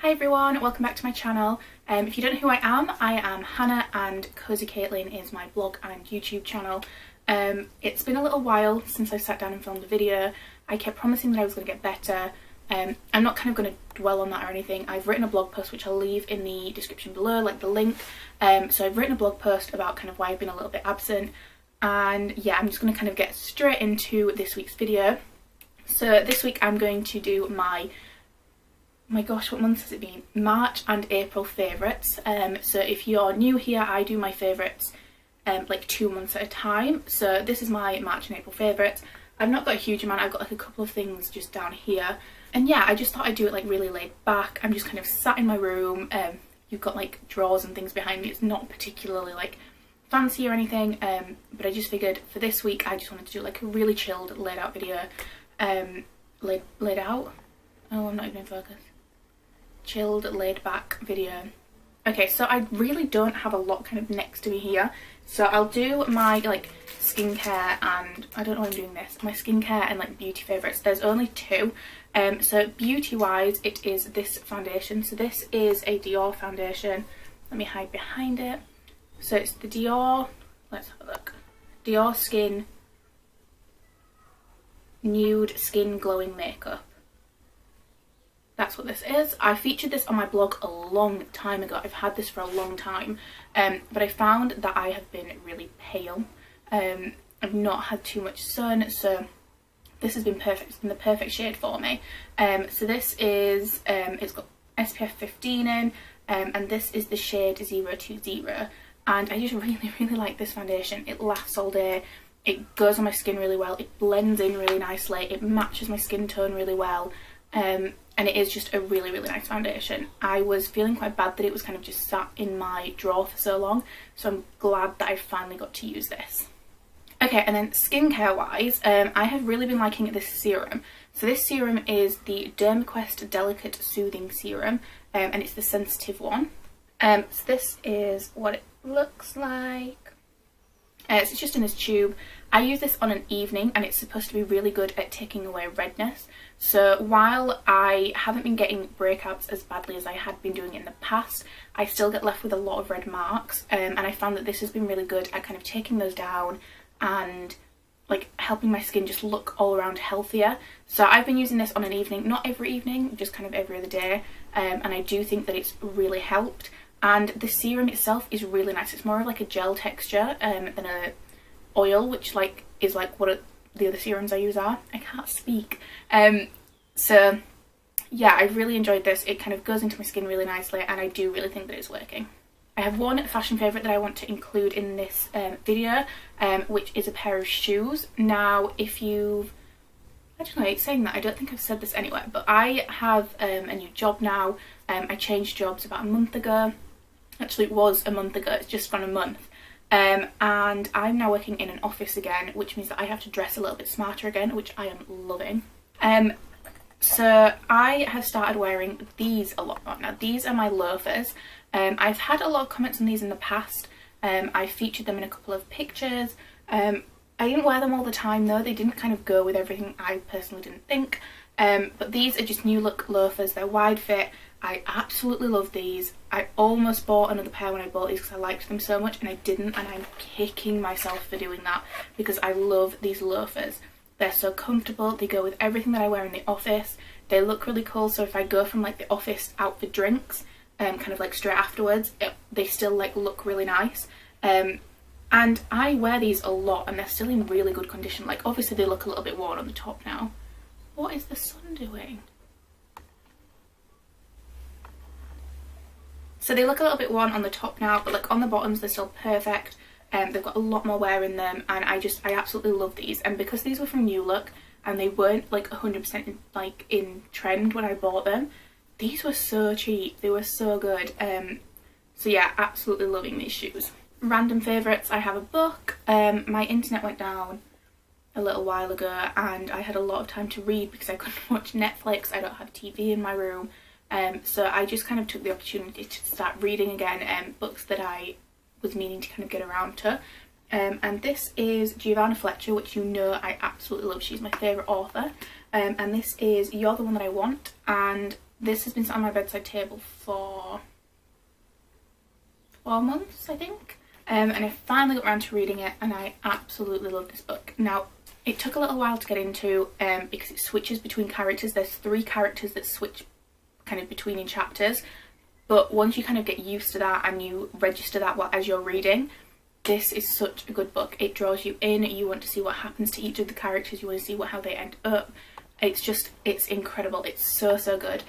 Hi everyone, welcome back to my channel. If you don't know who I am Hannah and CosyCaitlin is my blog and YouTube channel. It's been a little while since I sat down and filmed a video. I kept promising that I was going to get better. I'm not kind of going to dwell on that or anything. I've written a blog post which I'll leave in the description below, like the link. So I've written a blog post about kind of why I've been a little bit absent. And yeah, I'm just going to kind of get straight into this week's video. So this week I'm going to do my gosh, what months has it been? March and April favourites. So if you're new here, I do my favourites like 2 months at a time. So this is my March and April favourites. I've not got a huge amount, I've got like a couple of things just down here. And yeah, I just thought I'd do it like really laid back. I'm just kind of sat in my room. You've got like drawers and things behind me. It's not particularly like fancy or anything, but I just figured for this week I just wanted to do like a really chilled laid out video. Laid out? Oh, I'm not even in focus. Chilled, laid back video. Okay, so I really don't have a lot kind of next to me here, so I'll do my like skincare and I don't know why I'm doing this, my skincare and like beauty favourites. There's only two. So beauty wise it is this foundation. So this is a Dior foundation. Let me hide behind it. So it's the Dior, let's have a look, Dior Skin Nude Skin Glowing Makeup. That's what this is. I featured this on my blog a long time ago. I've had this for a long time, but I found that I have been really pale. I've not had too much sun, so this has been perfect. It's been the perfect shade for me. So this is, it's got SPF 15 in, and this is the shade 020. And I just really like this foundation. It lasts all day. It goes on my skin really well. It blends in really nicely. It matches my skin tone really well. And it is just a really nice foundation. I was feeling quite bad that it was kind of just sat in my drawer for so long, so I'm glad that I finally got to use this. Okay, and then skincare wise, I have really been liking this serum. So this serum is the Dermaquest Delicate Soothing Serum, and it's the sensitive one. So this is what it looks like. So it's just in this tube. I use this on an evening and it's supposed to be really good at taking away redness. So while I haven't been getting breakouts as badly as I had been doing in the past, I still get left with a lot of red marks, and I found that this has been really good at kind of taking those down and like helping my skin just look all around healthier. So I've been using this on an evening, not every evening, just kind of every other day, and I do think that it's really helped. And the serum itself is really nice. It's more of like a gel texture than a oil, which like is like what the other serums I use are. I can't speak. So yeah, I really enjoyed this. It kind of goes into my skin really nicely and I do really think that it's working. I have one fashion favourite that I want to include in this video, which is a pair of shoes. Now if you've, I don't know, it's saying that, I don't think I've said this anywhere, but I have a new job now. I changed jobs about a month ago. Actually it was a month ago, it's just gone a month. And I'm now working in an office again, which means that I have to dress a little bit smarter again, which I am loving. So I have started wearing these a lot more. Now these are my loafers. I've had a lot of comments on these in the past. I featured them in a couple of pictures. I didn't wear them all the time though, they didn't kind of go with everything, I personally didn't think. But these are just new look loafers, they're wide fit. I absolutely love these. I almost bought another pair when I bought these because I liked them so much and I didn't, and I'm kicking myself for doing that because I love these loafers. They're so comfortable, they go with everything that I wear in the office. They look really cool, so if I go from like the office out for drinks, kind of like straight afterwards, they still like look really nice. And I wear these a lot and they're still in really good condition. Like obviously they look a little bit worn on the top now. What is the sun doing? So they look a little bit worn on the top now, but like on the bottoms they're still perfect. They've got a lot more wear in them and I absolutely love these. And because these were from New Look and they weren't like 100% like in trend when I bought them, these were so cheap, they were so good. So yeah, absolutely loving these shoes. Random favourites, I have a book. My internet went down a little while ago and I had a lot of time to read because I couldn't watch Netflix. I don't have TV in my room. So I just kind of took the opportunity to start reading again books that I was meaning to kind of get around to. And this is Giovanna Fletcher, which you know I absolutely love. She's my favourite author. And this is You're the One That I Want. And This has been sat on my bedside table for 4 months, I think. And I finally got around to reading it, and I absolutely love this book. Now, it took a little while to get into because it switches between characters. There's 3 characters that switch kind of between in chapters, but once you kind of get used to that and you register that as you're reading, this is such a good book. It draws you in, you want to see what happens to each of the characters, you want to see how they end up. It's incredible. It's so good.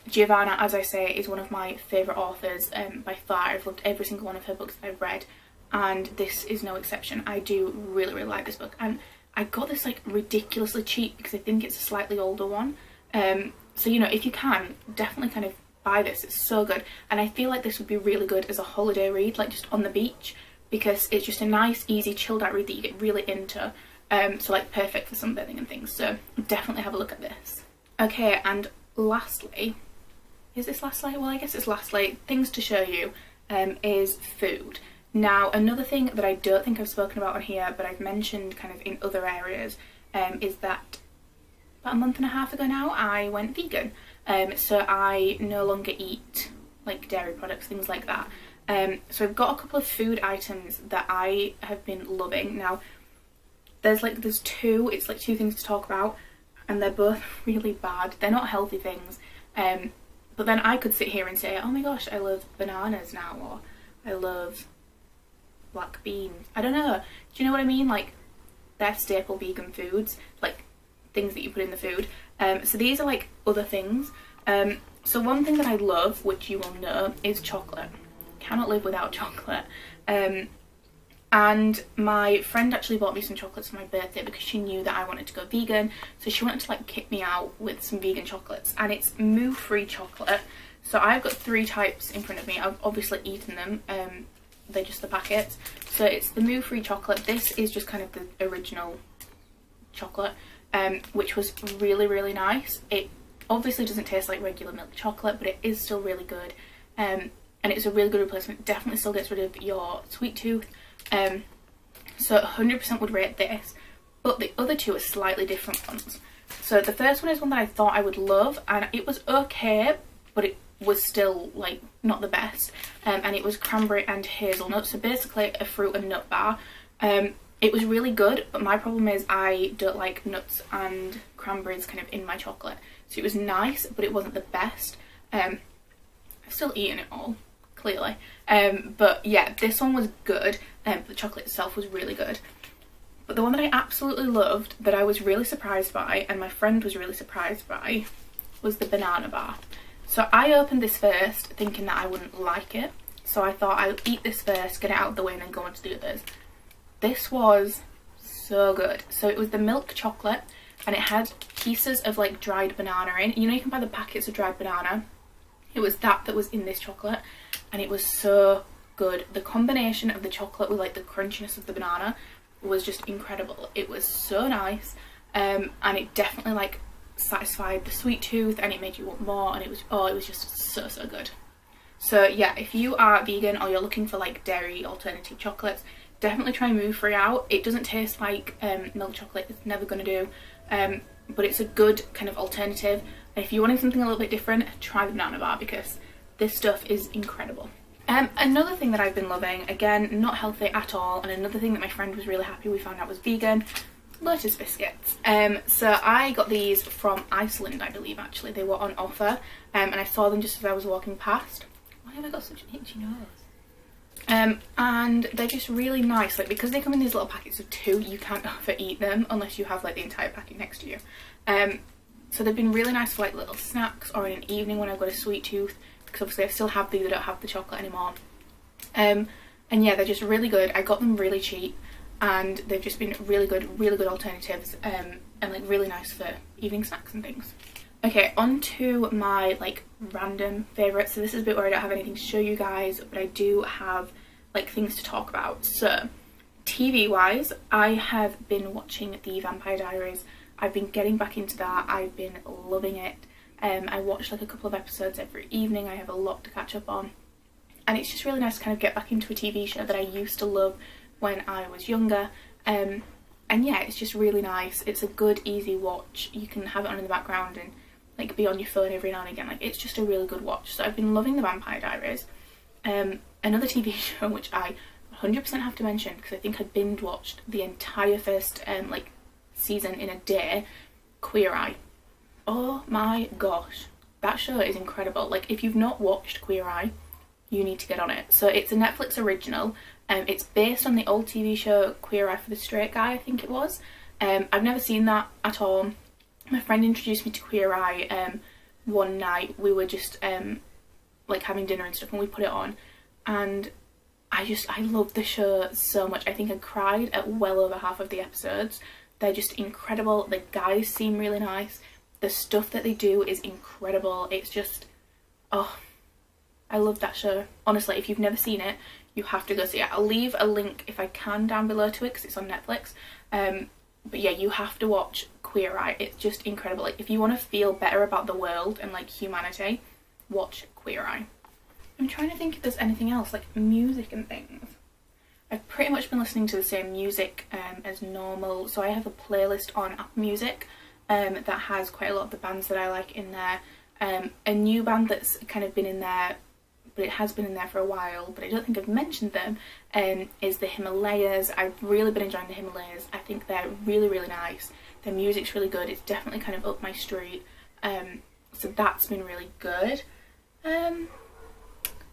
Giovanna, as I say, is one of my favourite authors by far. I've loved every single one of her books that I've read, and this is no exception. I do really like this book, and I got this like ridiculously cheap because I think it's a slightly older one. So you know, if you can, definitely kind of buy this. It's so good, and I feel like this would be really good as a holiday read, like just on the beach, because it's just a nice, easy, chilled out read that you get really into. So like perfect for sunbathing and things. So definitely have a look at this. Okay, and lastly, is this lastly? Well, I guess it's lastly. Things to show you is food. Now, another thing that I don't think I've spoken about on here, but I've mentioned kind of in other areas, is that about a month and a half ago now, I went vegan. So I no longer eat like dairy products, things like that. So I've got a couple of food items that I have been loving. Now, there's 2, it's like 2 things to talk about, and they're both really bad. They're not healthy things, but then I could sit here and say, oh my gosh, I love bananas now, or I love black beans. I don't know, do you know what I mean? Like, they're staple vegan foods, like things that you put in the food. So these are like other things. So one thing that I love, which you will know, is chocolate. Cannot live without chocolate. And my friend actually bought me some chocolates for my birthday because she knew that I wanted to go vegan, so she wanted to like kick me out with some vegan chocolates, and it's moo-free chocolate. So I've got 3 types in front of me. I've obviously eaten them, they're just the packets. So it's the moo-free chocolate. This is just kind of the original chocolate, which was really nice. It obviously doesn't taste like regular milk chocolate, but it is still really good, and it's a really good replacement. It definitely still gets rid of your sweet tooth. So 100% would rate this, but the other 2 are slightly different ones. So the first one is one that I thought I would love, and it was okay, but it was still like not the best, and it was cranberry and hazelnut, so basically a fruit and nut bar. It was really good, but my problem is I don't like nuts and cranberries kind of in my chocolate, so it was nice, but it wasn't the best. I've still eaten it all, clearly, but yeah, this one was good. The chocolate itself was really good, but the one that I absolutely loved, that I was really surprised by, and my friend was really surprised by, was the banana bar. So I opened this first thinking that I wouldn't like it, so I thought I'll eat this first, get it out of the way, and then go on to the others. This was so good. So it was the milk chocolate, and it had pieces of like dried banana in. You know, you can buy the packets of dried banana. It was that was in this chocolate, and it was so good. The combination of the chocolate with like the crunchiness of the banana was just incredible. It was so nice, and it definitely like satisfied the sweet tooth, and it made you want more, and it was just so good. So yeah, if you are vegan or you're looking for like dairy alternative chocolates, definitely try moo-free out. It doesn't taste like milk chocolate, it's never going to do, but it's a good kind of alternative. If you're wanting something a little bit different, try the banana bar, because this stuff is incredible. Another thing that I've been loving, again, not healthy at all, and another thing that my friend was really happy we found out was vegan, Lotus biscuits. So I got these from Iceland, I believe, actually. They were on offer, and I saw them just as I was walking past. Why have I got such an itchy nose? And they're just really nice, like, because they come in these little packets of 2, you can't overeat them unless you have like the entire packet next to you. So they've been really nice for like little snacks, or in an evening when I've got a sweet tooth, because obviously I still have these, I don't have the chocolate anymore. And yeah, they're just really good. I got them really cheap, and they've just been really good alternatives, and like really nice for evening snacks and things. Okay, on to my like random favourites. So this is a bit where I don't have anything to show you guys, but I do have like things to talk about. So TV wise, I have been watching The Vampire Diaries. I've been getting back into that. I've been loving it. I watch like a couple of episodes every evening. I have a lot to catch up on, and it's just really nice to kind of get back into a TV show that I used to love when I was younger. And yeah, it's just really nice. It's a good easy watch. You can have it on in the background and like be on your phone every now and again. Like, it's just a really good watch. So I've been loving The Vampire Diaries. Another TV show which I 100% have to mention, because I think I binge watched the entire first like season in a day, Queer Eye. Oh my gosh, that show is incredible. Like, if you've not watched Queer Eye, you need to get on it. So it's a Netflix original. It's based on the old TV show Queer Eye for the Straight Guy, I think it was. I've never seen that at all. My friend introduced me to Queer Eye one night. We were just like having dinner and stuff, and we put it on, and I love the show so much. I think I cried at well over half of the episodes. They're just incredible. The guys seem really nice. The stuff that they do is incredible. It's just, oh, I love that show. Honestly, if you've never seen it, you have to go see it. I'll leave a link if I can down below to it, because it's on Netflix. But yeah, you have to watch Queer Eye. It's just incredible. Like, if you want to feel better about the world and like humanity, watch Queer Eye. I'm trying to think if there's anything else, like music and things. I've pretty much been listening to the same music as normal. So I have a playlist on Apple Music that has quite a lot of the bands that I like in there. A new band that's kind of been in there, but it has been in there for a while, but I don't think I've mentioned them, is the Himalayas. I've really been enjoying the Himalayas. I think they're really, really nice. Their music's really good. It's definitely kind of up my street. So that's been really good.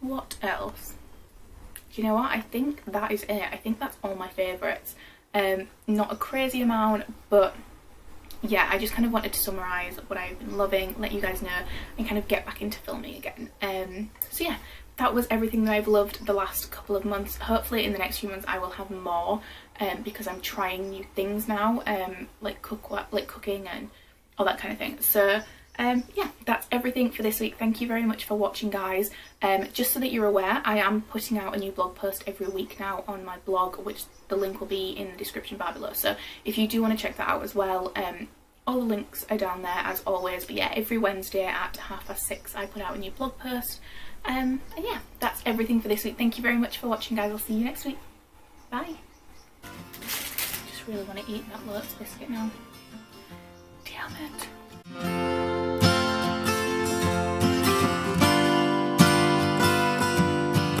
What else? Do you know what? I think that is it. I think that's all my favourites. Not a crazy amount, but yeah, I just kind of wanted to summarise what I've been loving, let you guys know, and kind of get back into filming again. So yeah, that was everything that I've loved the last couple of months. Hopefully in the next few months I will have more, because I'm trying new things now, like cooking and all that kind of thing. So yeah, that's everything for this week. Thank you very much for watching, guys. Just so that you're aware, I am putting out a new blog post every week now on my blog, which the link will be in the description bar below. So if you do want to check that out as well, all the links are down there as always. But yeah, every Wednesday at 6:30 I put out a new blog post. And yeah, that's everything for this week. Thank you very much for watching, guys. I'll see you next week. Bye. Just really want to eat that Lotus biscuit now. Damn it.